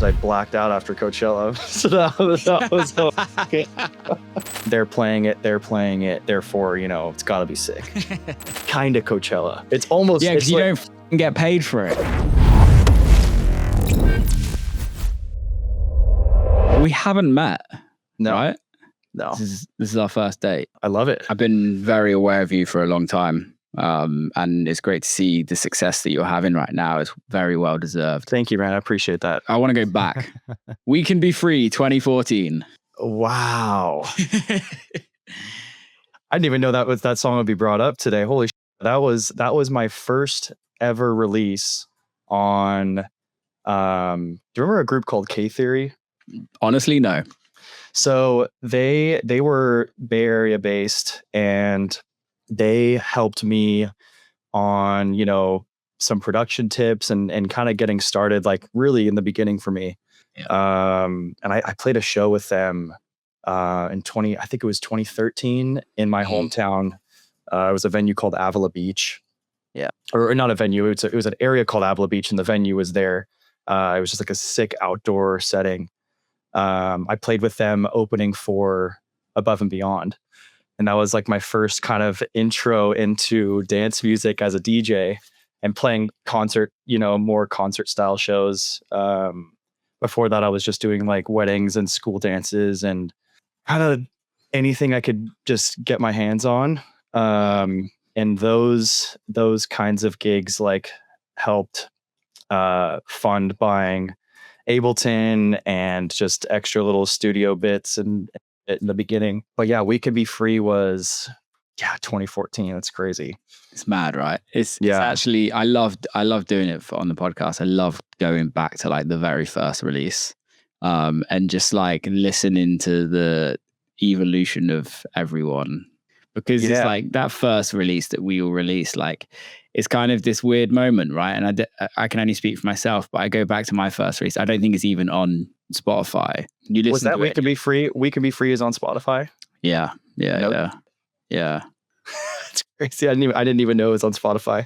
I blacked out after Coachella. So that was okay. They're playing it, therefore, it's gotta be sick. Kinda Coachella. It's almost... Yeah, because you don't get paid for it. We haven't met, No. right? No. This is our first date. I love it. I've been very aware of you for a long time. And it's great to see the success that you're having right now. It's very well deserved. Thank you, man. I appreciate that. I want to go back. We Can Be Free 2014. Wow. I didn't even know that song would be brought up today. Holy shit. That was my first ever release on, do you remember a group called K Theory? Honestly, no. So they were Bay Area based, and they helped me on, some production tips and kind of getting started, like really in the beginning for me. Yeah. And I played a show with them I think it was 2013 in my hometown. It was a venue called Avila Beach. Yeah. Or not a venue. It was an area called Avila Beach, and the venue was there. It was just like a sick outdoor setting. I played with them opening for Above and Beyond. And that was like my first kind of intro into dance music as a DJ and playing more concert style shows. Before that, I was just doing like weddings and school dances and kind of anything I could just get my hands on. And those kinds of gigs like helped fund buying Ableton and just extra little studio bits and in the beginning. But yeah, We Can Be Free was 2014. That's crazy. It's mad, right? It's actually, I love doing it on the podcast. I love going back to like the very first release, and just like listening to the evolution of everyone, because it's like that first release that we all released, like it's kind of this weird moment, right? And I can only speak for myself, but I go back to my first release. I don't think it's even on Spotify. You listen was that to We it. Can Be Free? We Can Be Free is on Spotify. Yeah. It's crazy. I didn't even know it was on Spotify.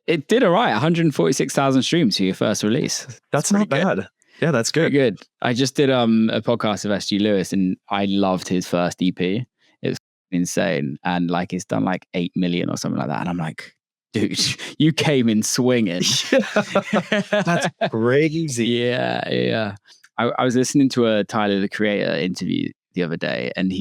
It did all right. 146,000 streams for your first release. That's not bad. Good. Yeah, that's good. Pretty good. I just did a podcast with SG Lewis, and I loved his first EP. It was insane, and like it's done like 8 million or something like that. And I'm like, dude, you came in swinging. That's crazy. Yeah. I was listening to a Tyler the Creator interview the other day, and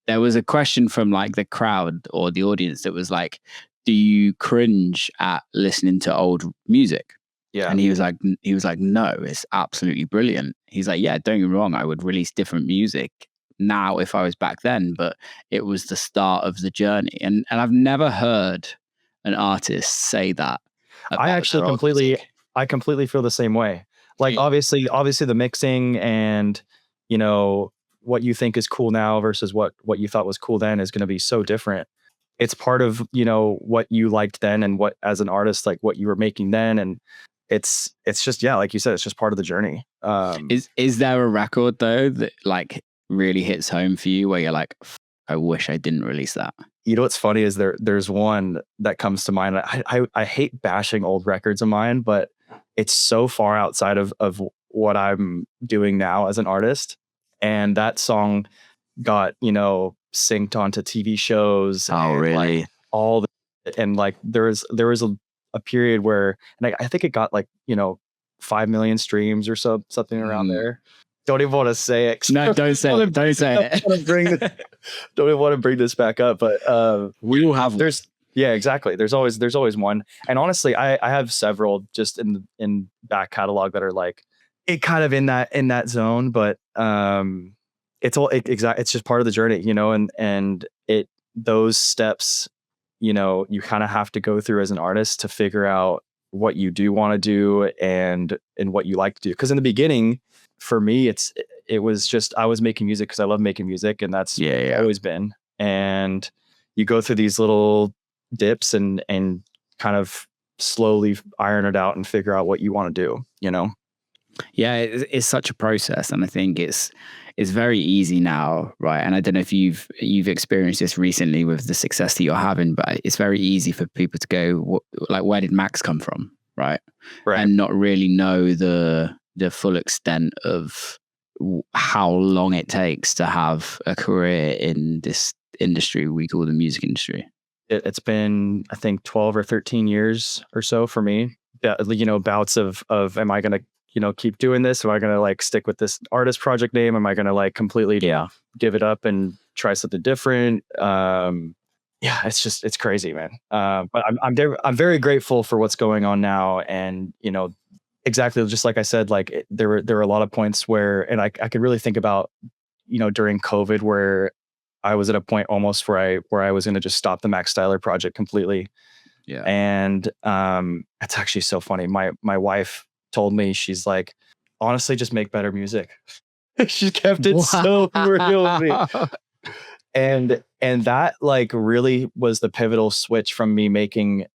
there was a question from like the crowd or the audience that was like, do you cringe at listening to old music? Yeah. And he was like, no, it's absolutely brilliant. He's like, yeah, don't get me wrong, I would release different music now if I was back then, but it was the start of the journey. And I've never heard an artist say that. I completely feel the same way. Like obviously the mixing and what you think is cool now versus what you thought was cool then is going to be so different. It's part of what you liked then and what as an artist, like what you were making then, and it's just like you said, it's just part of the journey. Is there a record though that like really hits home for you where you're like, I wish I didn't release that? What's funny is there's one that comes to mind. I hate bashing old records of mine, but it's so far outside of what I'm doing now as an artist. And that song got, synced onto TV shows. Oh, really? Like, there was a period where, and I think it got like, 5 million streams or something around there. Don't even want to say it. No, don't say it. Don't say it. Don't even want to bring this back up, but we will have. Yeah, exactly. There's always one. And honestly, I have several just in back catalog that are like it kind of in that zone, but it's just part of the journey, and those steps, you kind of have to go through as an artist to figure out what you do want to do and what you like to do. Because in the beginning, for me, it was just I was making music because I love making music, and that's always been. And you go through these little dips and kind of slowly iron it out and figure out what you want to do. Yeah, it's such a process, and I think it's very easy now, right? And I don't know if you've experienced this recently with the success that you're having, but it's very easy for people to go, like, where did Max come from, right? And not really know the the full extent of how long it takes to have a career in this industry we call the music industry? It's been, I think, 12 or 13 years or so for me. Bouts of am I going to, keep doing this? Am I going to like stick with this artist project name? Am I going to like completely give it up and try something different? Yeah, it's crazy, man. But I'm very grateful for what's going on now, and exactly just like I said, like there were a lot of points where, and I could really think about, during COVID, where I was at a point almost where I was going to just stop the Max Styler project completely. Yeah. And it's actually so funny. My wife told me, she's like, honestly, just make better music. She kept it so real with me. And that like really was the pivotal switch from me making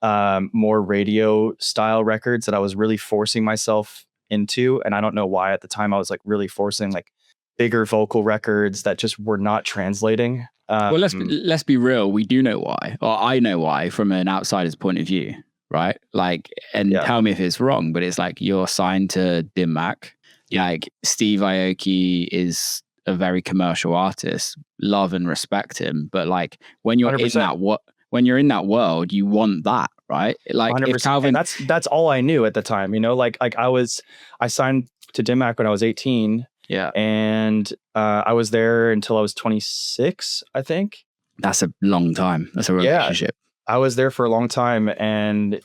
more radio style records that I was really forcing myself into. And I don't know why at the time I was like really forcing like bigger vocal records that just were not translating. Well, let's be real. We do know why, or I know why from an outsider's point of view, right? Like, and tell me if it's wrong, but it's like you're signed to Dim Mak. Like Steve Aoki is a very commercial artist. Love and respect him, but like when you're 100%. In that world, you want that, right? Like 100%. if Calvin, and that's all I knew at the time. Like I signed to Dim Mak when I was 18. Yeah. And I was there until I was 26, I think. That's a long time. That's a relationship. I was there for a long time, and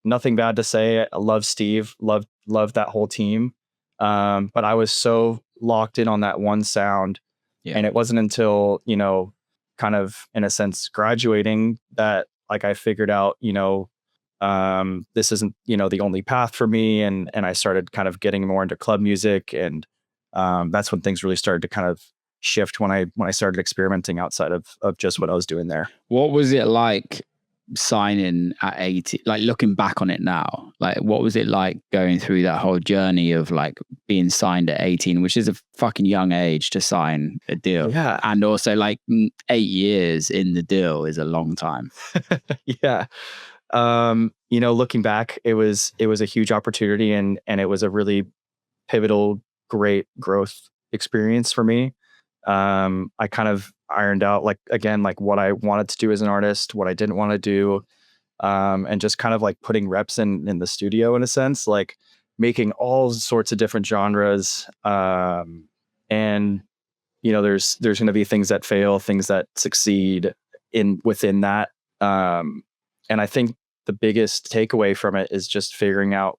nothing bad to say. I love Steve, love that whole team. But I was so locked in on that one sound. Yeah. And it wasn't until, kind of in a sense graduating that like I figured out, this isn't, the only path for me. And I started kind of getting more into club music. And that's when things really started to kind of shift when I started experimenting outside of just what I was doing there. What was it like signing at 18? Like looking back on it now, like what was it like going through that whole journey of like being signed at 18, which is a fucking young age to sign a deal. Yeah. And also like 8 years in the deal is a long time. Yeah. Looking back, it was a huge opportunity, and it was a really pivotal, great growth experience for me. I kind of ironed out like what I wanted to do as an artist, what I didn't want to do, and just kind of like putting reps in the studio in a sense, like making all sorts of different genres. And there's going to be things that fail, things that succeed within that. And I think the biggest takeaway from it is just figuring out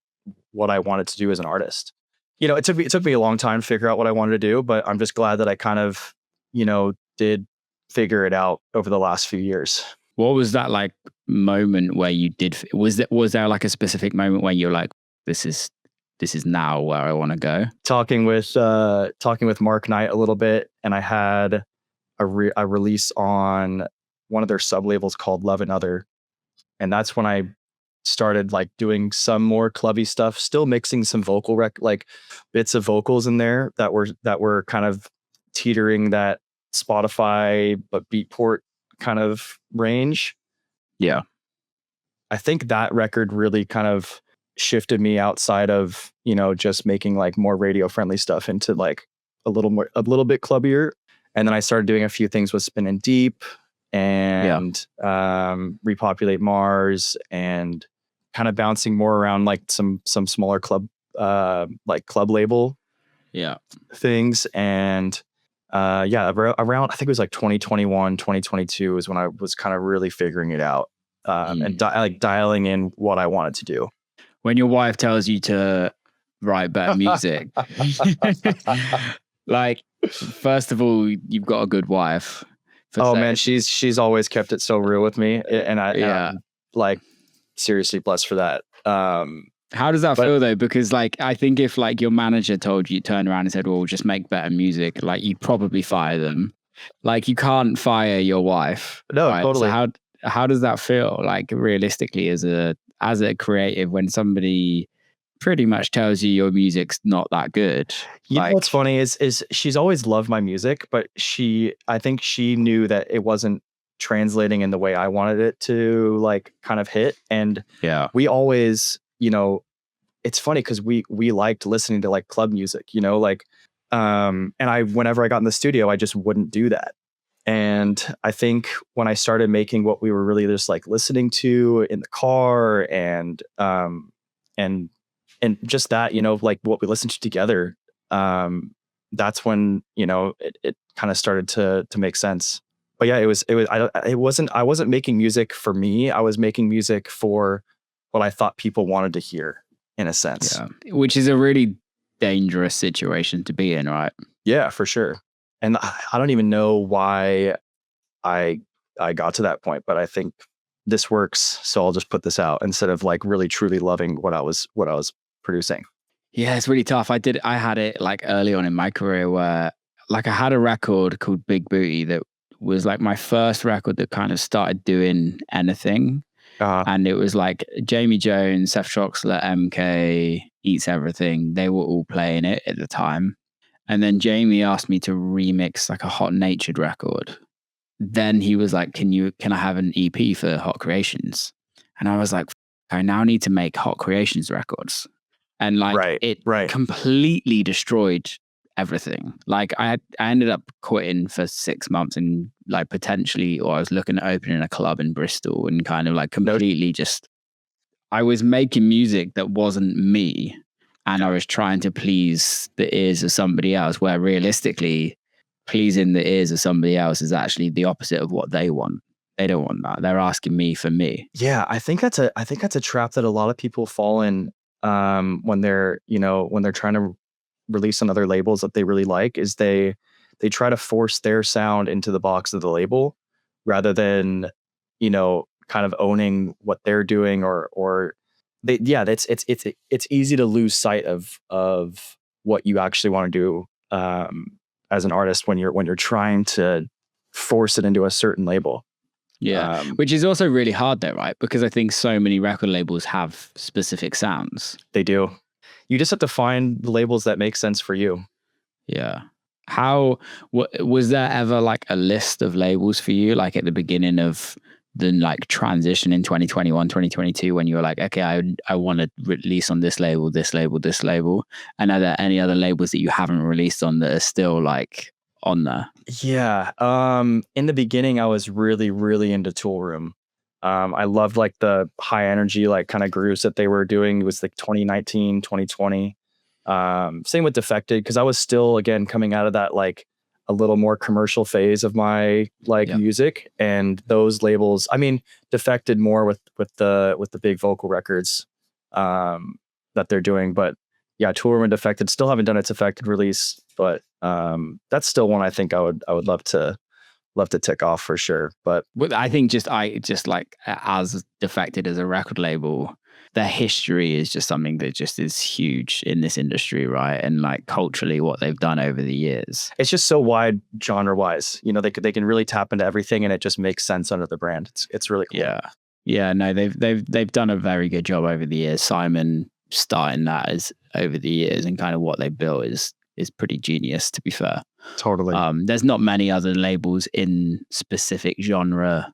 what I wanted to do as an artist. It took me a long time to figure out what I wanted to do, but I'm just glad that I kind of, did figure it out over the last few years. What was that like moment where you did? Was there like a specific moment where you're like, this is now where I want to go? Talking with Mark Knight a little bit, and I had a release on one of their sub labels called Love and Other, and that's when I started like doing some more clubby stuff, still mixing some vocal like bits of vocals in there that were kind of teetering that Spotify but Beatport kind of range. Yeah. I think that record really kind of shifted me outside of, just making like more radio friendly stuff into like a little bit clubbier. And then I started doing a few things with Spin and Deep and Repopulate Mars, and kind of bouncing more around like some smaller club label things. And around I think it was like 2021, 2022 is when I was kind of really figuring it out, and dialing in what I wanted to do. When your wife tells you to write better music, like, first of all, you've got a good wife. Man, she's always kept it so real with me, and I'm like seriously blessed for that. How does that feel though? Because like, I think if like your manager told you, turned around and said, well, just make better music, like you'd probably fire them. Like you can't fire your wife. No, right? Totally. So how does that feel like realistically as a creative when somebody pretty much tells you your music's not that good? You know what's funny is she's always loved my music, but I think she knew that it wasn't translating in the way I wanted it to like kind of hit. And we always, it's funny because we liked listening to like club music, you know, like and I whenever I got in the studio, I just wouldn't do that. And I think when I started making what we were really just like listening to in the car and and just that, you know, like what we listened to together, that's when, you know, it kind of started to make sense. But yeah, I wasn't making music for me. I was making music for what I thought people wanted to hear, in a sense. Yeah. Which is a really dangerous situation to be in, right? Yeah, for sure. And I don't even know why I I got to that point, but I think this works, so I'll just put this out instead of like really truly loving what I was producing. Yeah, it's really tough. I had it like early on in my career where like I had a record called Big Booty that was like my first record that kind of started doing anything. Uh, And it was like Jamie Jones, Seth Troxler, MK, Eats Everything. They were all playing it at the time. And then Jamie asked me to remix like a Hot Natured record. Then he was like, can I have an EP for Hot Creations? And I was like, I now need to make Hot Creations records. And like right, it right. completely destroyed everything. Like I ended up quitting for 6 months and like potentially, or I was looking at opening a club in Bristol and kind of like No, completely just, I was making music that wasn't me. And I was trying to please the ears of somebody else, where realistically, pleasing the ears of somebody else is actually the opposite of what they want. They don't want that. They're asking me for me. yeah, I think that's a trap that a lot of people fall in when they're, you know, when they're trying to release on other labels that they really like, is they try to force their sound into the box of the label rather than, you know, kind of owning what they're doing, or they, yeah, it's easy to lose sight of what you actually want to do as an artist when you're trying to force it into a certain label. Yeah, which is also really hard though, right? Because I think so many record labels have specific sounds. They do. You just have to find the labels that make sense for you. Yeah. How was there ever like a list of labels for you, like at the beginning of the like transition in 2021, 2022, when you were like, okay, I want to release on this label, this label, this label? And are there any other labels that you haven't released on that are still like on there? Yeah. In the beginning, I was really, really into Tool Room. I loved like the high energy, like kind of grooves that they were doing. It was like 2019, 2020. Same with Defected, because I was still, again, coming out of that like a little more commercial phase of my like Yeah. music. And those labels, I mean, Defected more with the big vocal records that they're doing. But yeah, Tool Room and Defected still haven't done its Defected release, but that's still one I think I would love to tick off for sure. But I think I just like as Defected as a record label, their history is just something that just is huge in this industry, right? And like culturally, what they've done over the years. it's just so wide genre wise. You know, they can really tap into everything, and it just makes sense under the brand. It's really cool. Yeah, yeah. No, they've done a very good job over the years. Simon starting that as over the years, and kind of what they built is pretty genius, to be fair. Totally. There's not many other labels in specific genre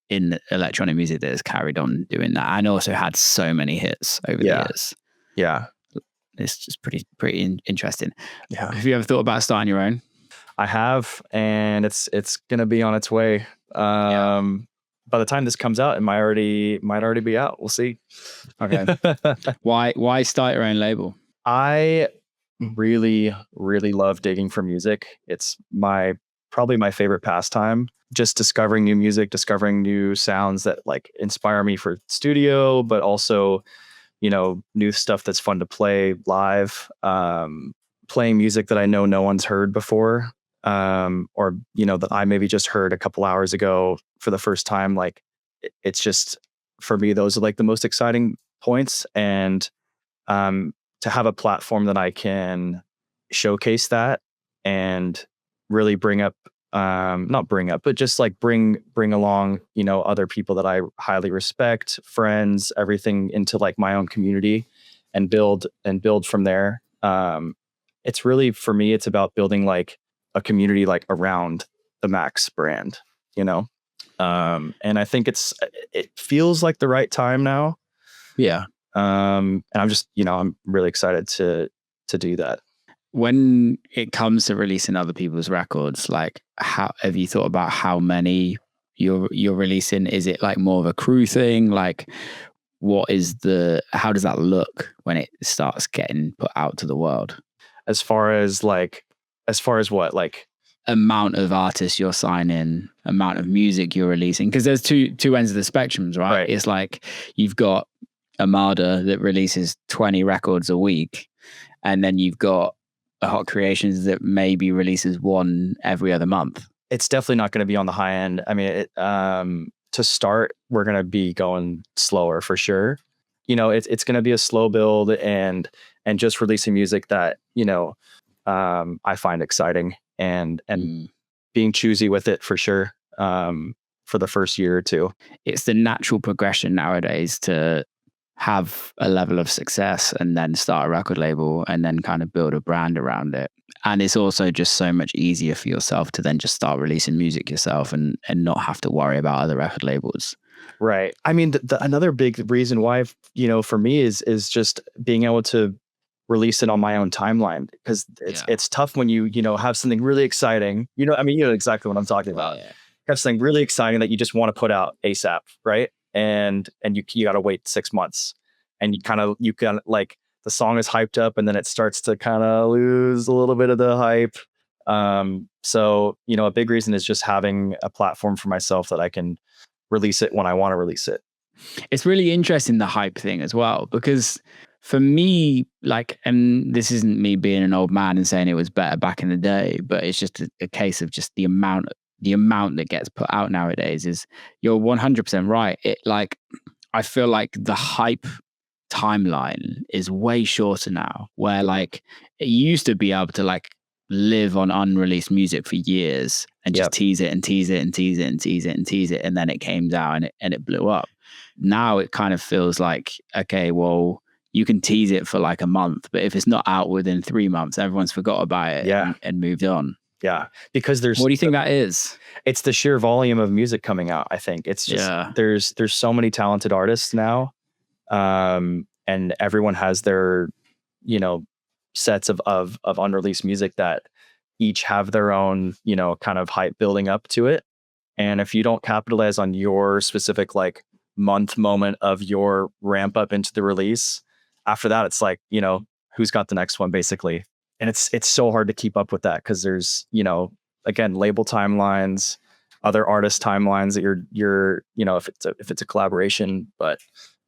in electronic music that has carried on doing that, and also had so many hits over the years. Yeah. It's just pretty interesting. Yeah. Have you ever thought about starting your own? I have, and it's gonna be on its way. By the time this comes out, it might already be out. We'll see. Okay. Why start your own label? I really, really love digging for music. It's probably my favorite pastime. Just discovering new music, discovering new sounds that like inspire me for studio, but also, you know, new stuff that's fun to play live. Playing music that I know no one's heard before, or you know that I maybe just heard a couple hours ago for the first time. Like it's just, for me, those are like the most exciting points. And to have a platform that I can showcase that and really bring up, not bring up, but just like bring along, you know, other people that I highly respect, friends, everything, into like my own community, and build from there. It's really, for me, it's about building like a community like around the Max brand, you know. And I think it feels like the right time now. Yeah. And I'm just, I'm really excited to do that. When it comes to releasing other people's records, like, how have you thought about how many you're releasing? Is it like more of a crew thing? Like, how does that look when it starts getting put out to the world? As far as what, like, Amount of artists you're signing, amount of music you're releasing, because there's two ends of the spectrums, right? Right. It's like you've got Armada that releases 20 records a week, and then you've got a Hot Creations that maybe releases one every other month. It's definitely not going to be on the high end. I mean, to start, we're going to be going slower for sure. It's going to be a slow build, and just releasing music that, I find exciting, and being choosy with it for sure. For the first year or two. It's the natural progression nowadays to have a level of success and then start a record label and then kind of build a brand around it. And it's also just so much easier for yourself to then just start releasing music yourself and not have to worry about other record labels. Right. I mean, another big reason why, for me is just being able to release it on my own timeline, because it's tough when you have something really exciting. I mean, you know exactly what I'm talking about. Yeah. Have something really exciting that you just want to put out ASAP, right? And you got to wait 6 months, and you kind of like, the song is hyped up, and then it starts to kind of lose a little bit of the hype. So a big reason is just having a platform for myself that I can release it when I want to release it. It's really interesting, the hype thing as well, because for me, like, and this isn't me being an old man and saying it was better back in the day, but it's just a case of just the amount that gets put out nowadays. Is You're 100% right. I feel like the hype timeline is way shorter now, where like it used to be able to like live on unreleased music for years and just tease it and tease it and tease it and tease it and tease it, and then it came down and it blew up. Now it kind of feels like, okay, well, you can tease it for like a month, but if it's not out within 3 months, everyone's forgot about it and moved on. Yeah, because what do you think that is? It's the sheer volume of music coming out. I think it's just there's so many talented artists now, and everyone has their sets of unreleased music that each have their own kind of hype building up to it. And if you don't capitalize on your specific like month moment of your ramp up into the release, after that it's like, who's got the next one, basically. And it's so hard to keep up with that, because there's again, label timelines, other artist timelines that you're if it's a collaboration, but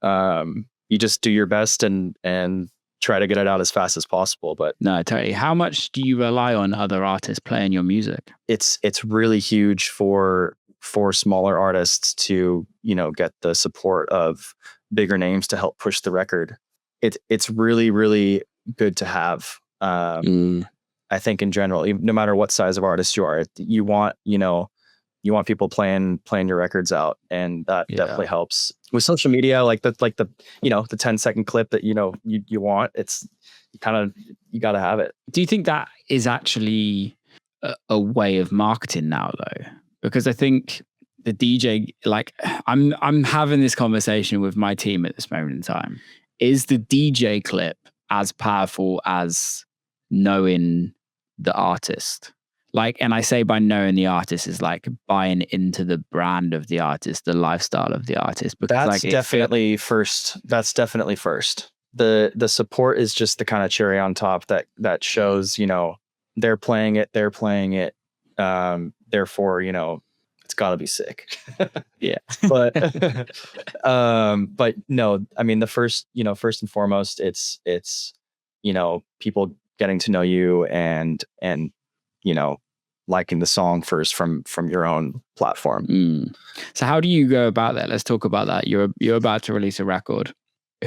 you just do your best and try to get it out as fast as possible. But no, totally. How much do you rely on other artists playing your music? It's really huge for smaller artists to get the support of bigger names to help push the record. It's really, really good to have. I think in general, no matter what size of artist you are, you want people playing your records out, and that definitely helps. With social media, like the 10-second clip that you want, it's you got to have it. Do you think that is actually a way of marketing now, though? Because I think the DJ, like, I'm having this conversation with my team at this moment in time. Is the DJ clip as powerful as knowing the artist? Like, and I say by knowing the artist is like buying into the brand of the artist, the lifestyle of the artist. Because that's definitely first. That's definitely first. The support is just the kind of cherry on top that shows, they're playing it. Therefore, it's got to be sick. Yeah. But no, I mean, the first and foremost, it's people getting to know you and liking the song first from your own platform. So how do you go about that? Let's talk about that. You're about to release a record.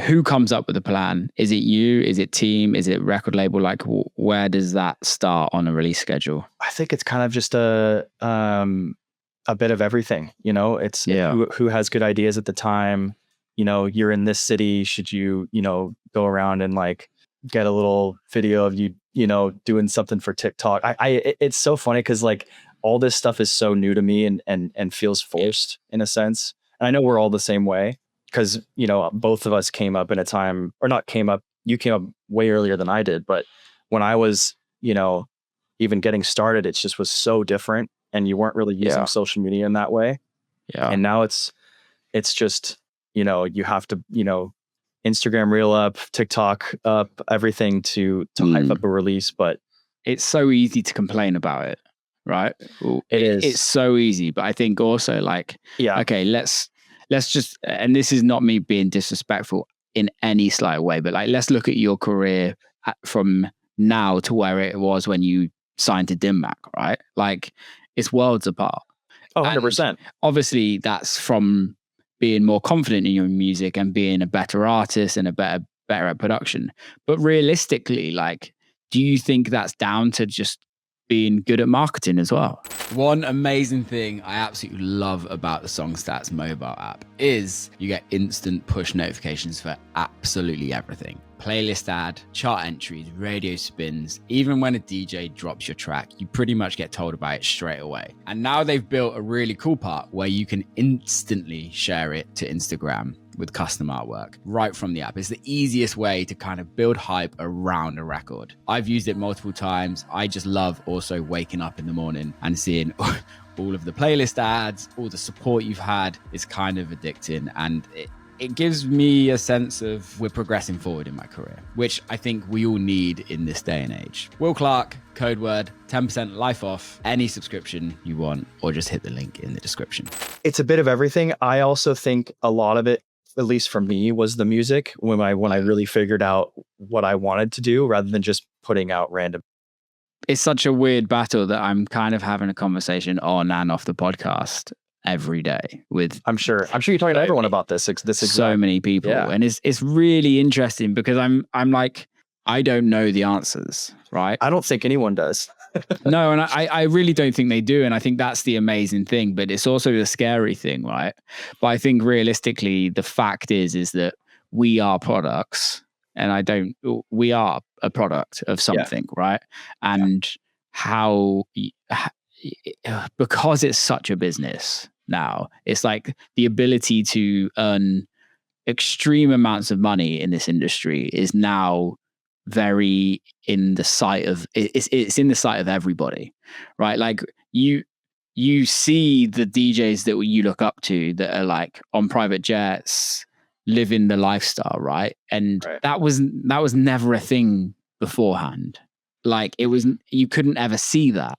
Who comes up with the plan? Is it you? Is it team? Is it record label? Like, where does that start on a release schedule? I think it's kind of just a bit of everything. It's who has good ideas at the time. You're in this city. Should you go around and like get a little video of you doing something for TikTok? It's so funny because like all this stuff is so new to me and feels forced in a sense. And I know we're all the same way. because, you know, both of us came up in a time, or not came up, you came up way earlier than I did. But when I was, you know, even getting started, it just was so different, and you weren't really using social media in that way. Yeah. And now it's just, you know, you have to, you know, Instagram reel up, TikTok up, everything to hype up a release. But it's so easy to complain about it, right? it is. It's so easy. But I think also, like, okay, let's just, and this is not me being disrespectful in any slight way, but like, let's look at your career from now to where it was when you signed to Dimmac, right? Like, it's worlds apart. Oh, 100%. Obviously, that's from being more confident in your music and being a better artist and a better at production. But realistically, like, do you think that's down to just being good at marketing as well? One amazing thing I absolutely love about the SongStats mobile app is you get instant push notifications for absolutely everything. Playlist ad, chart entries, radio spins. Even when a DJ drops your track, you pretty much get told about it straight away. And now they've built a really cool part where you can instantly share it to Instagram with custom artwork right from the app. It's the easiest way to kind of build hype around a record. I've used it multiple times. I just love also waking up in the morning and seeing all of the playlist ads, all the support you've had. It's kind of addicting, and it gives me a sense of we're progressing forward in my career, which I think we all need in this day and age. Will Clarke, code word, 10% life off any subscription you want, or just hit the link in the description. It's a bit of everything. I also think a lot of it, at least for me, was the music when I really figured out what I wanted to do rather than just putting out random. It's such a weird battle that I'm kind of having a conversation on and off the podcast every day with. I'm sure you're talking to everyone about this. So many people, and it's really interesting because I'm like, I don't know the answers, right? I don't think anyone does. No, and I really don't think they do, and I think that's the amazing thing, but it's also the scary thing, right? But I think realistically, the fact is that we are products, and we are a product of something, right? And how, because it's such a business now, it's like the ability to earn extreme amounts of money in this industry is now very in the sight of it's in the sight of everybody, right? Like you see the DJs that you look up to that are like on private jets, living the lifestyle, right? And that was never a thing beforehand. Like you couldn't ever see that.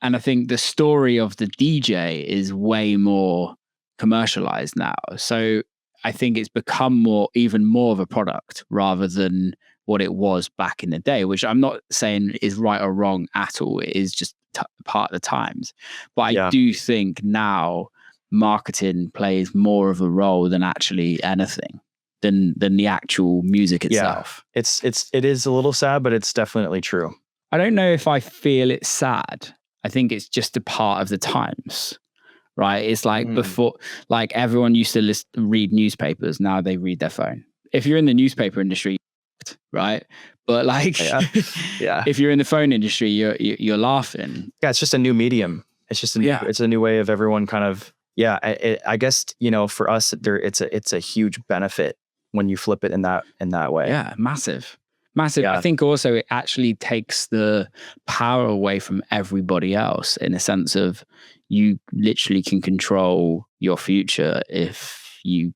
And I think the story of the DJ is way more commercialized now. So I think it's become even more of a product rather than what it was back in the day, which I'm not saying is right or wrong at all. It is just part of the times. But I do think now marketing plays more of a role than actually anything, than the actual music itself. Yeah. It is a little sad, but it's definitely true. I don't know if I feel it's sad. I think it's just a part of the times, right? It's like before, like everyone used to read newspapers. Now they read their phone. If you're in the newspaper industry, right? But like, if you're in the phone industry, you're laughing. Yeah, it's just a new medium. It's just it's a new way of everyone kind of. Yeah, I guess, you know, for us, it's a huge benefit when you flip it in that way. Yeah, massive. Yeah. I think also it actually takes the power away from everybody else in a sense of you literally can control your future if you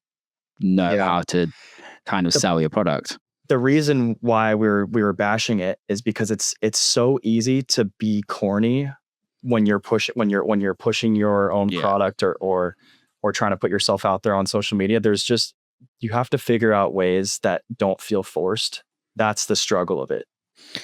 know how to kind of sell your product. The reason why we were bashing it is because it's so easy to be corny when you're pushing your own product or trying to put yourself out there on social media. You have to figure out ways that don't feel forced. That's the struggle of it.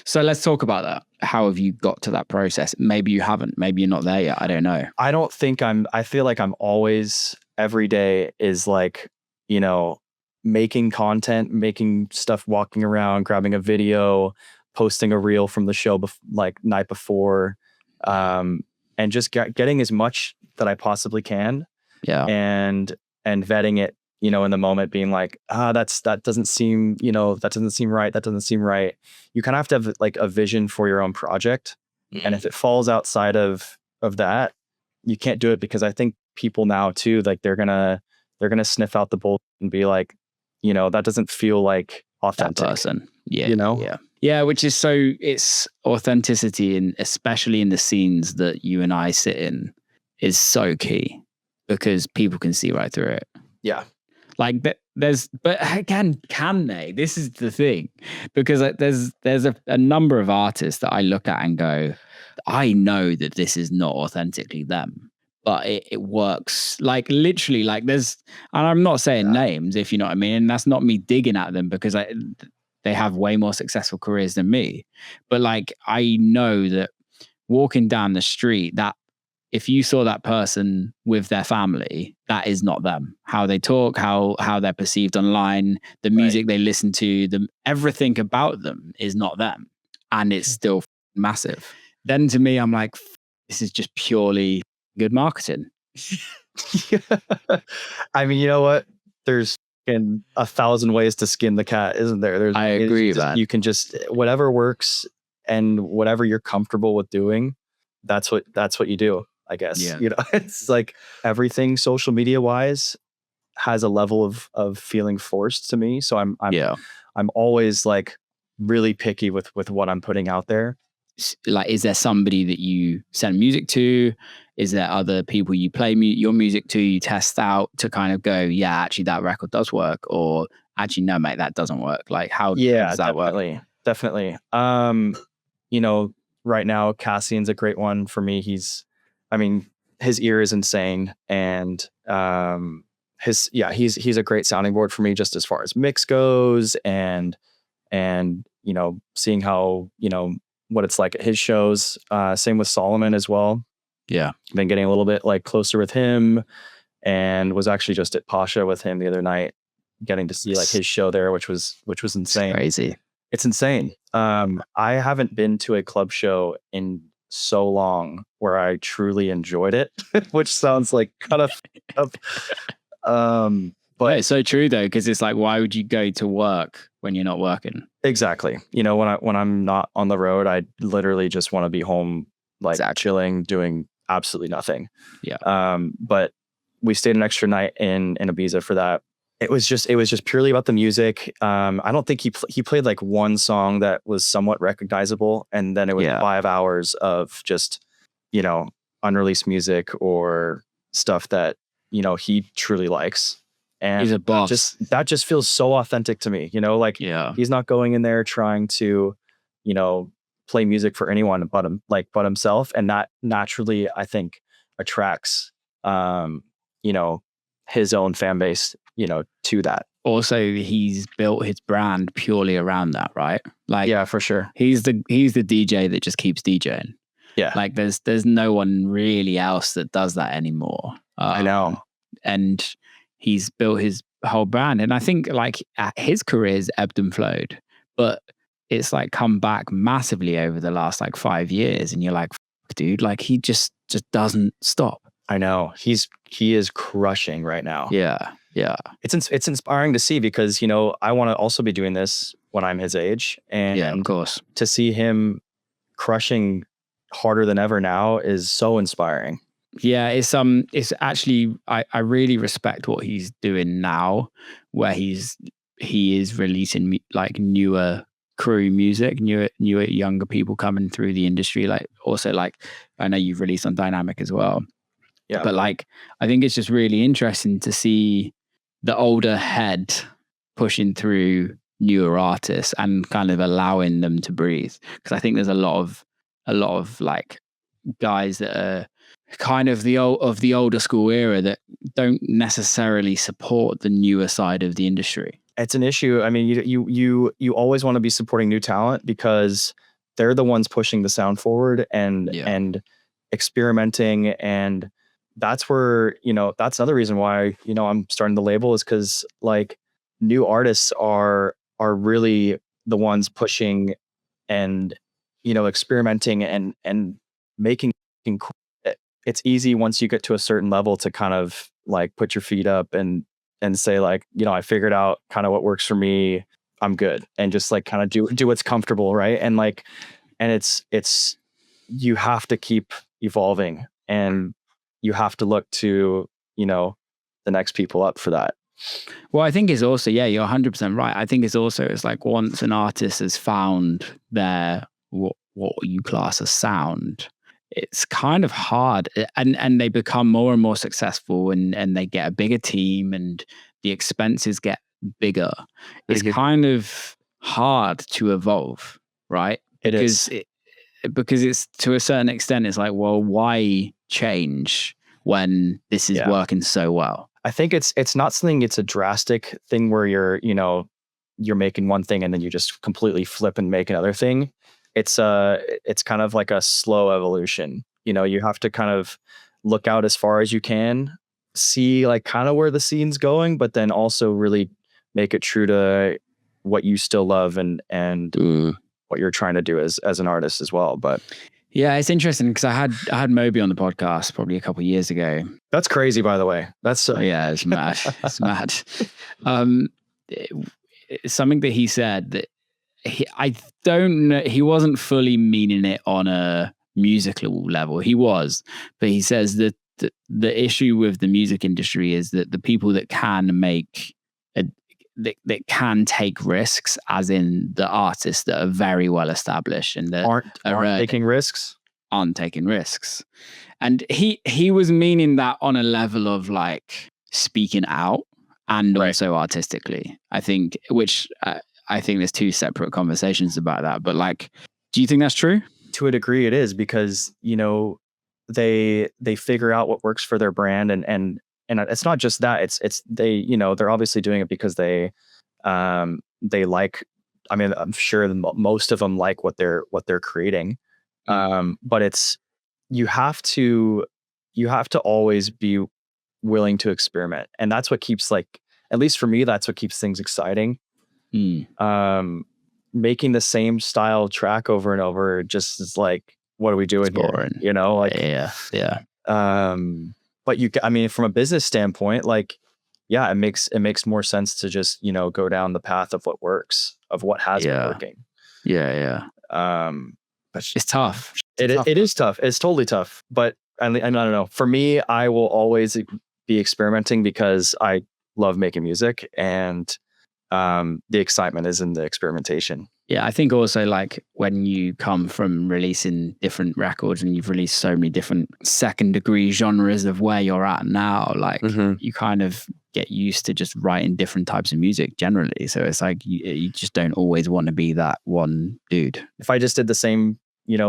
So let's talk about that. How have you got to that process? Maybe you haven't. Maybe you're not there yet. I don't know. I feel like I'm always, every day is like, you know, making content, making stuff, walking around, grabbing a video, posting a reel from the show like night before, and just getting as much that I possibly can. Yeah. And vetting it, you know, in the moment, being like, that doesn't seem, you know, that doesn't seem right. That doesn't seem right. You kind of have to have like a vision for your own project. And if it falls outside of that, you can't do it, because I think people now too, like they're gonna they're going to sniff out the bull and be like, that doesn't feel like authentic. That person. Yeah. Yeah. Yeah. Which is so, it's authenticity, and especially in the scenes that you and I sit in, is so key, because people can see right through it. Yeah. Like but again, can they? This is the thing, because there's a number of artists that I look at and go, I know that this is not authentically them, but it works. Like literally, like and I'm not saying names, if you know what I mean, and that's not me digging at them, because they have way more successful careers than me, but like I know that walking down the street, that if you saw that person with their family, that is not them. How they talk, how they're perceived online, the music they listen to, everything about them is not them, and it's still massive. Then to me, I'm like, this is just purely good marketing. I mean, you know what? There's 1,000 ways to skin the cat, isn't there? I agree, man. You can just, whatever works and whatever you're comfortable with doing, that's what you do, I guess. Yeah. It's like everything social media wise has a level of feeling forced to me. So I'm always like really picky with what I'm putting out there. Like, is there somebody that you send music to? Is there other people you play your music to, you test out to kind of go, yeah, actually that record does work, or actually no, mate, that doesn't work? Like, how does that work? Definitely. Right now Cassian's a great one for me. His ear is insane, and he's a great sounding board for me, just as far as mix goes, and seeing how what it's like at his shows. Same with Solomon as well. Yeah, been getting a little bit like closer with him, and was actually just at Pasha with him the other night, getting to see like his show there, which was insane. Crazy. It's insane. I haven't been to a club show in so long where I truly enjoyed it, which sounds like kind of but it's so true though, because it's like, why would you go to work when you're not working? Exactly. When I'm not on the road, I literally just want to be home, like chilling, doing absolutely nothing. Yeah. But we stayed an extra night in Ibiza for that. It was just purely about the music. I don't think he played like one song that was somewhat recognizable, and then it was 5 hours of just unreleased music or stuff that he truly likes. And he's a boss. That just feels so authentic to me. He's not going in there trying to play music for anyone but himself, and that naturally, I think, attracts his own fan base to that. Also, he's built his brand purely around that, right? Like, yeah, for sure. He's the DJ that just keeps DJing. Yeah. Like there's no one really else that does that anymore. I know. And he's built his whole brand. And I think like his career's ebbed and flowed, but it's like come back massively over the last like 5 years. And you're like, dude, like he just doesn't stop. I know. He is crushing right now. Yeah. Yeah. It's inspiring to see, because, I want to also be doing this when I'm his age. And yeah, of course, to see him crushing harder than ever now is so inspiring. Yeah, it's actually, I really respect what he's doing now, where he is releasing like newer crew music, newer younger people coming through the industry. Like also, like I know you've released on Dynamic as well. Yeah. But like I think it's just really interesting to see the older head pushing through newer artists and kind of allowing them to breathe. Because I think there's a lot of like guys that are kind of the older school era that don't necessarily support the newer side of the industry. It's an issue. I mean, you always want to be supporting new talent, because they're the ones pushing the sound forward and experimenting. And that's where, that's another reason why, I'm starting the label, is because like new artists are really the ones pushing and, experimenting and making cool. It's easy once you get to a certain level to kind of like put your feet up and say like, I figured out kind of what works for me. I'm good. And just like kind of do what's comfortable. Right. And like, and it's, you have to keep evolving, and you have to look to, the next people up for that. Well, I think it's also, yeah, you're 100% right. I think it's like once an artist has found their what you class as sound, it's kind of hard, and they become more and more successful, and they get a bigger team, and the expenses get bigger. It's kind of hard to evolve, right? Because it's to a certain extent, it's like, well, why change when this is working so well? I think it's not something, it's a drastic thing where you're making one thing and then you just completely flip and make another thing. It's kind of like a slow evolution. You have to kind of look out as far as you can, see like kind of where the scene's going, but then also really make it true to what you still love and what you're trying to do as an artist as well. But yeah, it's interesting because I had Moby on the podcast probably a couple of years ago. That's crazy, by the way. That's yeah, it's mad. It's mad. Something that he said that I don't know, he wasn't fully meaning it on a musical level. He was, but he says that the issue with the music industry is that the people that can make that can take risks, as in the artists that are very well established and that aren't taking risks. Aren't taking risks. And he was meaning that on a level of like speaking out and also artistically. I think, which I think there's two separate conversations about that. But like, do you think that's true? To a degree, it is, because they figure out what works for their brand, and it's not just that. It's they they're obviously doing it because they like. I mean, I'm sure most of them like what they're creating, but it's you have to always be willing to experiment, and that's what keeps, like, at least for me, that's what keeps things exciting. Making the same style track over and over just is like, what are we doing here? Like, yeah. But I mean, from a business standpoint, like, yeah, it makes more sense to just, go down the path of what works, of what has been working. Yeah. But it's tough. It is tough. It's totally tough. But I don't know. For me, I will always be experimenting because I love making music, and the excitement is in the experimentation. Yeah, I think also, like, when you come from releasing different records and you've released so many different second degree genres of where you're at now, like, you kind of get used to just writing different types of music generally. So it's like you just don't always want to be that one dude. If I just did the same,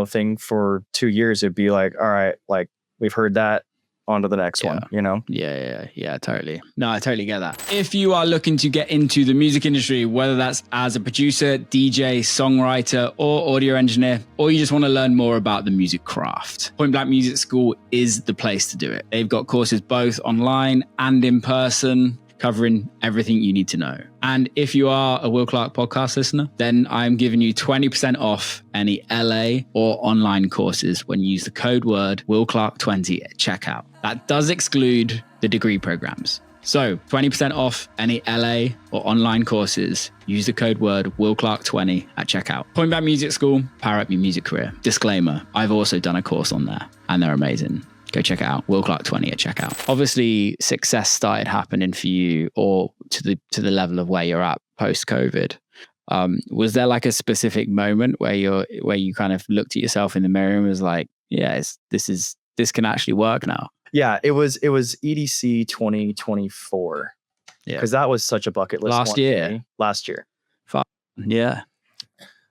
thing for 2 years, it'd be like, all right, like, we've heard that, on to the next one, Yeah, totally. No, I totally get that. If you are looking to get into the music industry, whether that's as a producer, DJ, songwriter, or audio engineer, or you just want to learn more about the music craft, Point Blank Music School is the place to do it. They've got courses both online and in person, covering everything you need to know. And if you are a Will Clarke podcast listener, then I'm giving you 20% off any LA or online courses when you use the code word WillClarke20 at checkout. That does exclude the degree programs. So 20% off any LA or online courses. Use the code word WillClarke20 at checkout. Point Blank Music School, power up your music career. Disclaimer, I've also done a course on there and they're amazing. Go check it out. WillClarke20 at checkout. Obviously, success started happening for you, or to the level of where you're at post-COVID. Was there like a specific moment where you kind of looked at yourself in the mirror and was like, yeah, this can actually work now? Yeah, it was EDC 2024. Yeah, because that was such a bucket list. Last year. Yeah.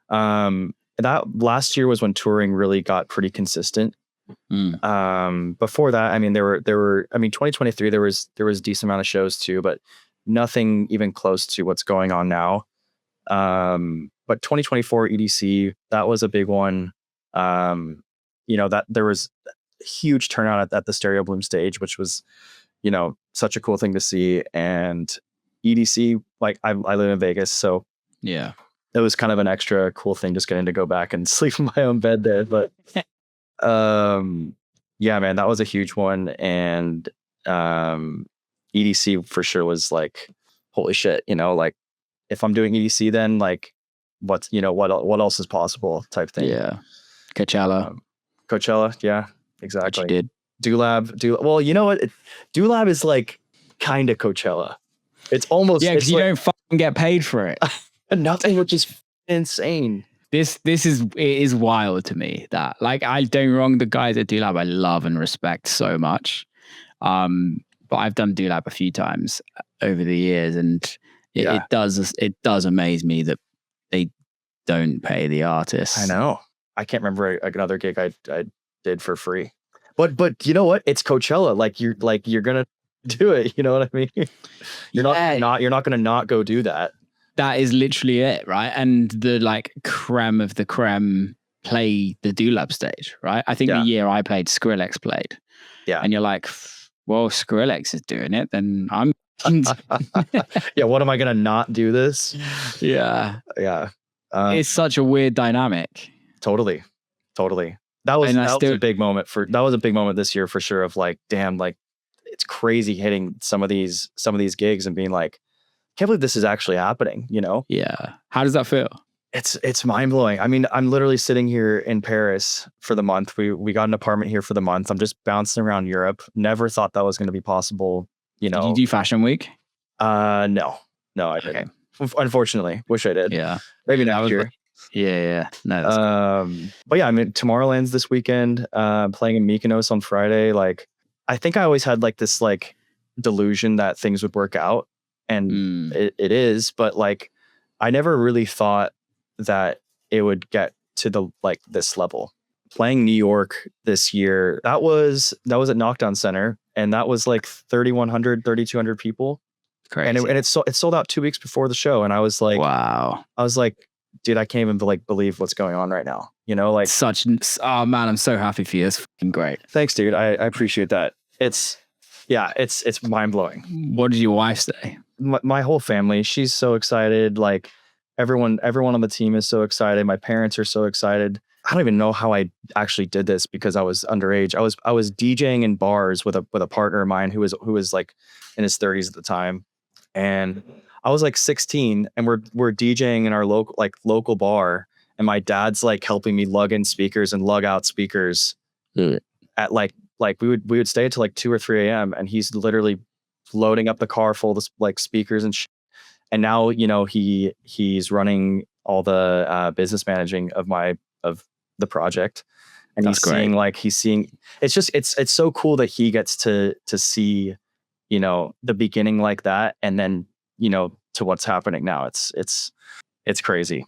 That last year was when touring really got pretty consistent. Before that, I mean, there were 2023, there was a decent amount of shows too, but nothing even close to what's going on now. But 2024 EDC, that was a big one. That there was a huge turnout at the Stereo Bloom stage, which was, such a cool thing to see. And EDC, like, I live in Vegas, so yeah, it was kind of an extra cool thing, just getting to go back and sleep in my own bed there. But yeah, man, that was a huge one. And EDC for sure was like, holy shit, like, if I'm doing EDC, then like, what else is possible type thing. Yeah. Coachella, yeah, exactly. What you did. Well, you know what? Doolab is like, kind of Coachella. It's almost, Yeah, because it's you like don't fucking get paid for it. nothing, which is insane. It is wild to me that, like, I don't wrong, the guys at DoLab I love and respect so much. But I've done DoLab a few times over the years, and it does amaze me that they don't pay the artists. I know. I can't remember another gig I did for free. But you know what? It's Coachella. Like you're gonna do it. You know what I mean? You're not gonna not go do that. That is literally it, right? And the like creme of the creme play the DoLab stage, right? I think the year I played, Skrillex played. Yeah. And you're like, well, Skrillex is doing it, then I'm yeah, what am I gonna not do this? Yeah. Yeah. It's such a weird dynamic. Totally. That was a big moment this year for sure, of like, damn, like it's crazy hitting some of these gigs and being like, can't believe this is actually happening, you know? Yeah. How does that feel? It's mind blowing. I mean, I'm literally sitting here in Paris for the month. We got an apartment here for the month. I'm just bouncing around Europe. Never thought that was going to be possible. You know, did you do Fashion Week? No, I didn't. Unfortunately, wish I did. Yeah, maybe next year. Yeah. No. But yeah, I mean, Tomorrowland's this weekend. Playing in Mykonos on Friday. Like, I think I always had like this like delusion that things would work out, and it is. But like, I never really thought that it would get to the like this level. Playing New York this year, that was at Knockdown Center, and that was like 3,100, 3,200 people. Crazy. And it sold out 2 weeks before the show, and I was like, wow. I was like, dude, I can't even like believe what's going on right now. You know, like oh man, I'm so happy for you. It's fucking great. Thanks, dude. I appreciate that. It's mind blowing. What did your wife say? My whole family, she's so excited. Like everyone on the team is so excited. My parents are so excited. I don't even know how I actually did this because I was underage. I was DJing in bars with a partner of mine who was like in his 30s at the time, and I was like 16, and we're DJing in our local bar, and my dad's like helping me lug in speakers and lug out speakers at like we would stay until like 2 or 3 a.m. and he's literally loading up the car full of like speakers and shit. And now, you know, he's running all the business managing of the project, and That's he's seeing it's so cool that he gets to see, you know, the beginning like that, and then, you know, to what's happening now. It's crazy.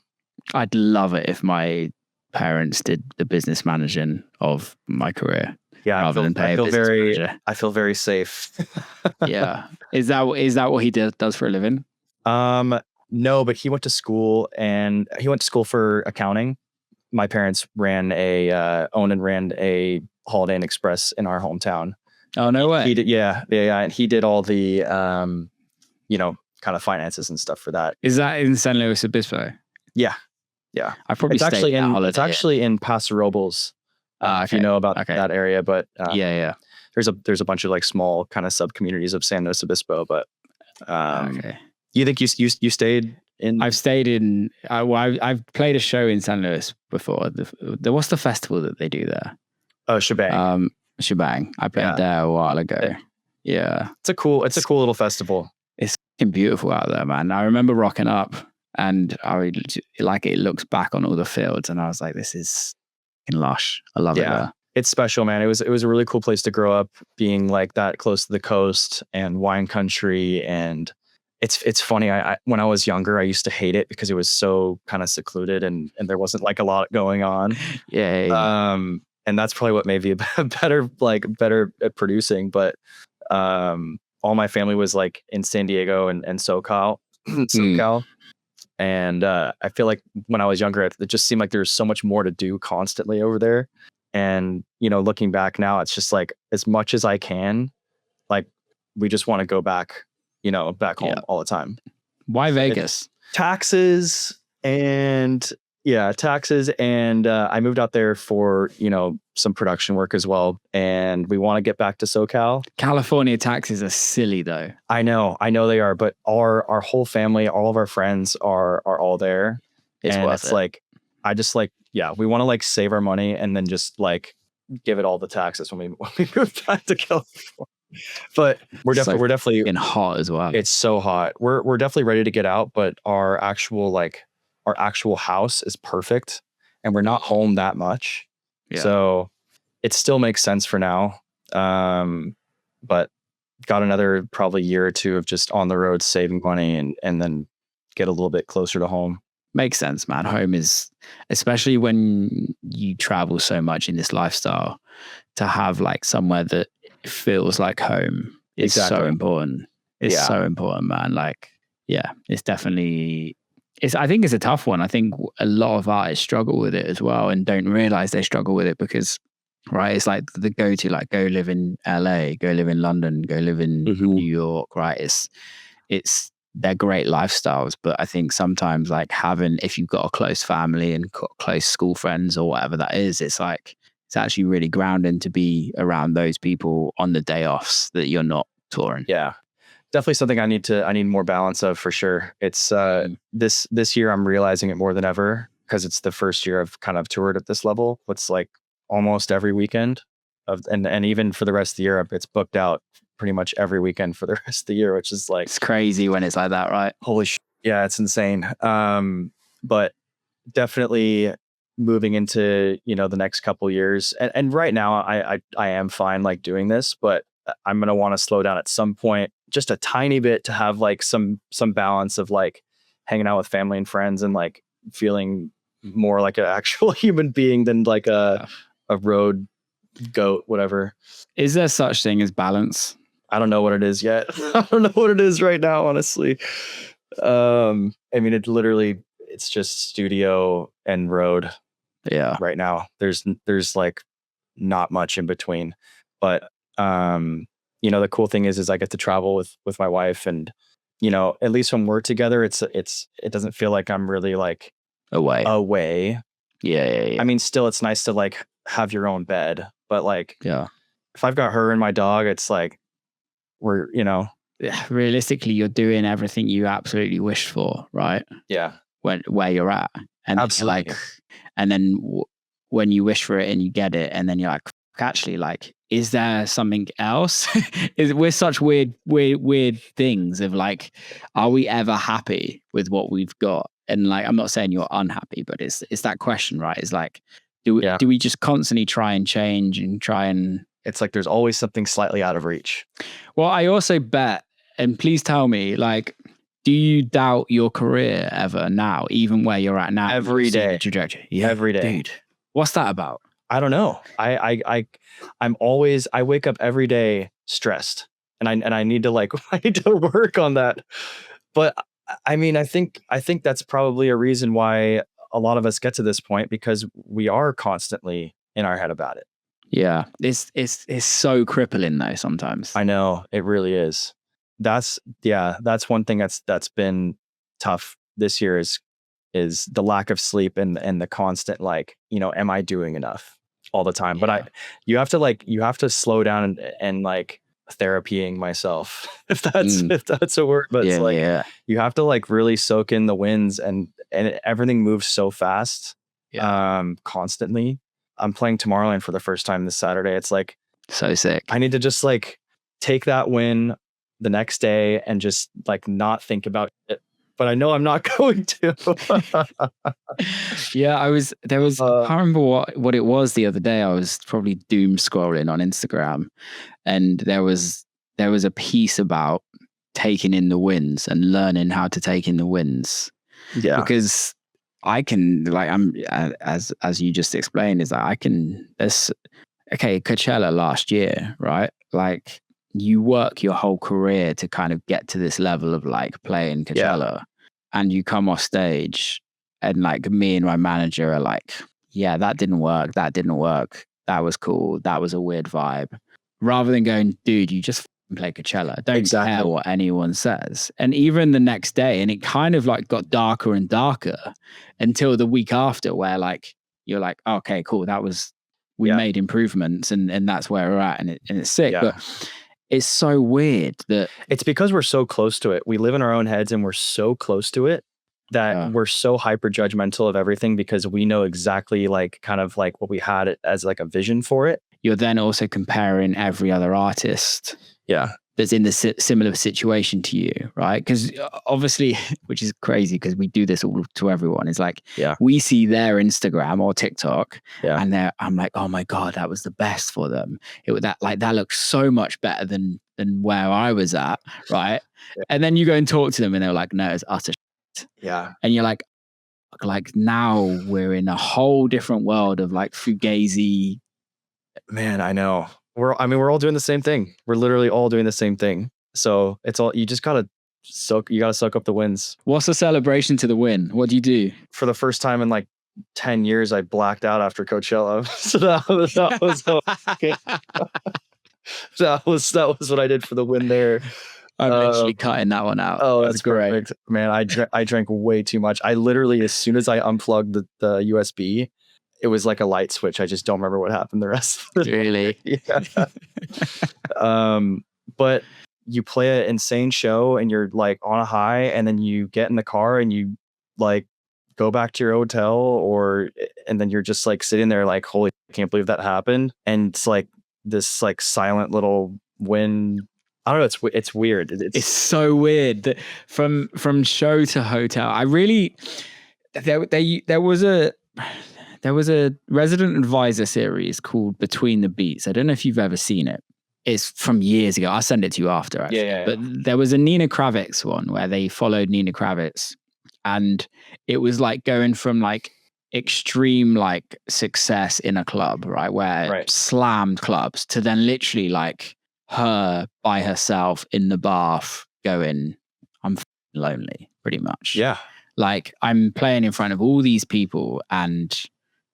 I'd love it if my parents did the business managing of my career. Yeah, I feel very safe. Yeah. Is that what he does for a living? No, but he went to school for accounting. My parents owned and ran a Holiday Inn Express in our hometown. Oh, no way. He did, yeah. And he did all the, you know, kind of finances and stuff for that. Is that in San Luis Obispo? Yeah. I probably it's actually in Paso Robles. If you know about that area, but yeah. There's a bunch of like small kind of sub communities of San Luis Obispo, but you think you stayed in? I've stayed in. I've played a show in San Luis before. What's the festival that they do there? Oh, Shebang. Shebang. I played there a while ago. Yeah, it's a cool little festival. It's beautiful out there, man. I remember rocking up, and it looks back on all the fields, and I was like, this is lush. I love it there. It's special, man. It was a really cool place to grow up, being like that close to the coast and wine country. And it's funny. I when I was younger, I used to hate it because it was so kind of secluded and there wasn't like a lot going on. Yeah. And that's probably what made me better at producing. But all my family was like in San Diego and SoCal. And I feel like when I was younger, it just seemed like there's so much more to do constantly over there. And, you know, looking back now, it's just like, as much as I can, like, we just want to go back, you know, back home all the time. Why Vegas? Taxes and I moved out there for, you know, some production work as well. And we want to get back to SoCal. California taxes are silly though. I know they are, but our whole family, all of our friends are all there. It's like, I just like, we want to like save our money and then just like give it all the taxes when we move back to California. But So we're definitely fucking hot as well. it's so hot. We're definitely ready to get out, but our actual house is perfect and we're not home that much. Yeah. So it still makes sense for now. But got another probably year or two of just on the road saving money and then get a little bit closer to home. Makes sense, man. Home is, especially when you travel so much in this lifestyle, to have like somewhere that feels like home is so Exactly. important. It's Yeah. so important, man. Like, yeah, it's definitely, I think it's a tough one. I think a lot of artists struggle with it as well and don't realize they struggle with it because, right, it's like the go-to, like go live in LA, go live in London, go live in New York, right? It's they're great lifestyles, but I think sometimes like having, if you've got a close family and got close school friends or whatever that is, it's like, it's actually really grounding to be around those people on the day offs that you're not touring. Yeah. Definitely something I need more balance of for sure. It's this year I'm realizing it more than ever because it's the first year I've kind of toured at this level. It's like almost every weekend and even for the rest of the year, it's booked out pretty much every weekend for the rest of the year, which is like, it's crazy when it's like that, right? Holy shit. Yeah, it's insane. But definitely moving into, the next couple years. And right now I am fine like doing this, but I'm going to want to slow down at some point, just a tiny bit to have like some balance of like hanging out with family and friends and like feeling more like an actual human being than like a road goat, whatever. Is there such thing as balance? I don't know what it is yet. I don't know what it is right now, honestly. I mean, it's just studio and road. Yeah. Right now, there's like not much in between, but the cool thing is I get to travel with my wife, and at least when we're together, it doesn't feel like I'm really like away. Yeah. I mean, still, it's nice to like have your own bed, but like, yeah, if I've got her and my dog, it's like we're realistically, you're doing everything you absolutely wished for, right? Yeah. Where you're at, and absolutely. And then when you wish for it and you get it, and then you're like, actually, like, is there something else? We're such weird things of like, are we ever happy with what we've got? And like, I'm not saying you're unhappy, but it's that question, right? It's like, do we just constantly try and change and try and? It's like there's always something slightly out of reach. Well, I also bet, and please tell me, like, do you doubt your career ever now, even where you're at now? Every day. Trajectory. Yeah, every day. Dude, what's that about? I don't know. I wake up every day stressed and I need to like, I need to work on that. But I mean, I think that's probably a reason why a lot of us get to this point, because we are constantly in our head about it. Yeah. It's so crippling though sometimes. I know, it really is. That's one thing that's been tough this year is the lack of sleep and the constant like, am I doing enough all the time? Yeah. But you have to slow down and like therapying myself, if that's a word. But it's like, you have to like really soak in the wins, and everything moves so fast, constantly. I'm playing Tomorrowland for the first time this Saturday. It's like so sick. I need to just like take that win the next day and just like not think about it. But I know I'm not going to. Yeah, I can't remember what it was the other day. I was probably doom scrolling on Instagram, and there was a piece about taking in the wins and learning how to take in the wins. Yeah. Because I can, like, I'm as you just explained, is that I can. Coachella last year, right? Like, you work your whole career to kind of get to this level of like playing Coachella, and you come off stage, and like me and my manager are like, yeah, that didn't work. That didn't work. That was cool. That was a weird vibe. Rather than going, dude, you just play Coachella. Don't care what anyone says. And even the next day, and it kind of like got darker and darker until the week after, where like you're like, okay, cool. We made improvements, and that's where we're at, and it's sick. Yeah. But it's so weird that it's because we're so close to it. We live in our own heads, and we're so close to it that we're so hyper judgmental of everything, because we know exactly like kind of like what we had as like a vision for it. You're then also comparing every other artist Yeah. that's in the similar situation to you, right? Because obviously, which is crazy because we do this all to everyone. It's like, we see their Instagram or TikTok, and I'm like, oh my God, that was the best for them. That looks so much better than where I was at, right? And then you go and talk to them, and they're like, no, it's utter shit. Yeah. And you're like now we're in a whole different world of like fugazi. Man, I know. We're all doing the same thing. We're literally all doing the same thing. So it's all, you just gotta soak up the wins. What's the celebration to the win? What do you do? For the first time in like 10 years, I blacked out after Coachella. So that was what I did for the win there. I'm literally cutting that one out. Oh, that's great. Perfect. Man, I drank way too much. I literally, as soon as I unplugged the USB, it was like a light switch. I just don't remember what happened the rest of it. Really? Yeah. But you play an insane show and you're like on a high, and then you get in the car and you like go back to your hotel, and then you're just like sitting there like, holy, I can't believe that happened. And it's like this like silent little win. I don't know. It's weird. It's so weird. From show to hotel. I really, there was a resident advisor series called Between the Beats. I don't know if you've ever seen it. It's from years ago. I'll send it to you after. Actually. Yeah. But there was a Nina Kravitz one where they followed Nina Kravitz, and it was like going from like extreme like success in a club, right, where slammed clubs, to then literally like her by herself in the bath going, I'm lonely, pretty much. Yeah. Like I'm playing in front of all these people, and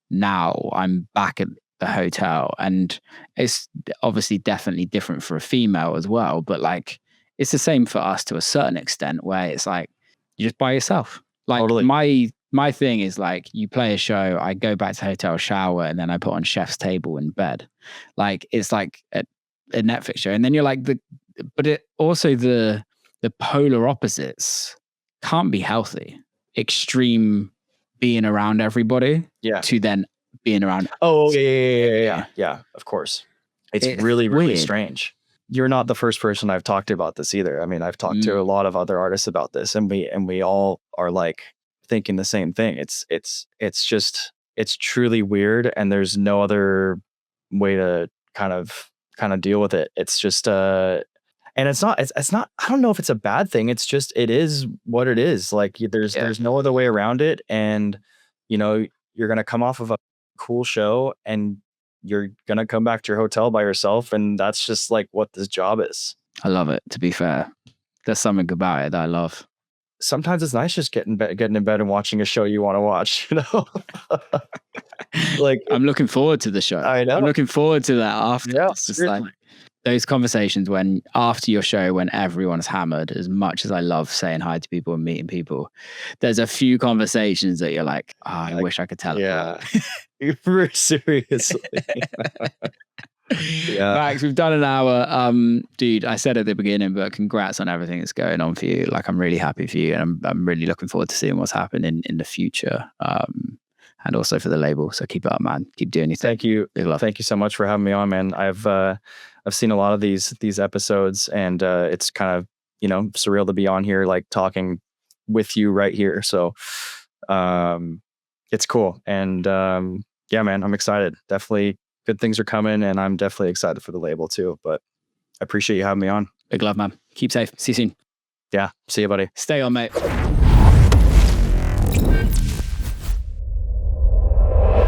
now I'm back at the hotel, and it's obviously definitely different for a female as well, but like it's the same for us to a certain extent, where it's like you're just by yourself. Like totally. My thing is like, you play a show, I go back to the hotel, shower, and then I put on Chef's Table in bed. Like it's like a Netflix show, and then you're like but it also the polar opposites can't be healthy. Extreme being around everybody, to then being around. Oh yeah. Of course, it's really really strange. You're not the first person I've talked to about this either. I mean, I've talked to a lot of other artists about this, and we all are like thinking the same thing. It's truly weird, and there's no other way to kind of deal with it. It's just and it's not I don't know if it's a bad thing. It's just, it is what it is. Like there's no other way around it. And you know, you're going to come off of a cool show and you're going to come back to your hotel by yourself. And that's just like what this job is. I love it. To be fair, there's something about it that I love. Sometimes it's nice just getting in bed and watching a show you want to watch, you know? Like I'm looking forward to the show. I know. I'm looking forward to that after. Yeah, it's just like those conversations when after your show, when everyone's hammered, as much as I love saying hi to people and meeting people, there's a few conversations that you're like, I wish I could tell. Yeah. Seriously. Yeah. Max, we've done an hour. Dude, I said at the beginning, but congrats on everything that's going on for you. Like, I'm really happy for you, and I'm really looking forward to seeing what's happening in the future. And also for the label. So keep it up, man. Keep doing your thing. Thank you. Big love. Thank you so much for having me on, man. I've seen a lot of these episodes, and it's kind of, you know, surreal to be on here, like talking with you right here. So it's cool. And yeah, man, I'm excited. Definitely good things are coming, and I'm definitely excited for the label too. But I appreciate you having me on. Big love, man. Keep safe. See you soon. Yeah. See you, buddy. Stay on, mate.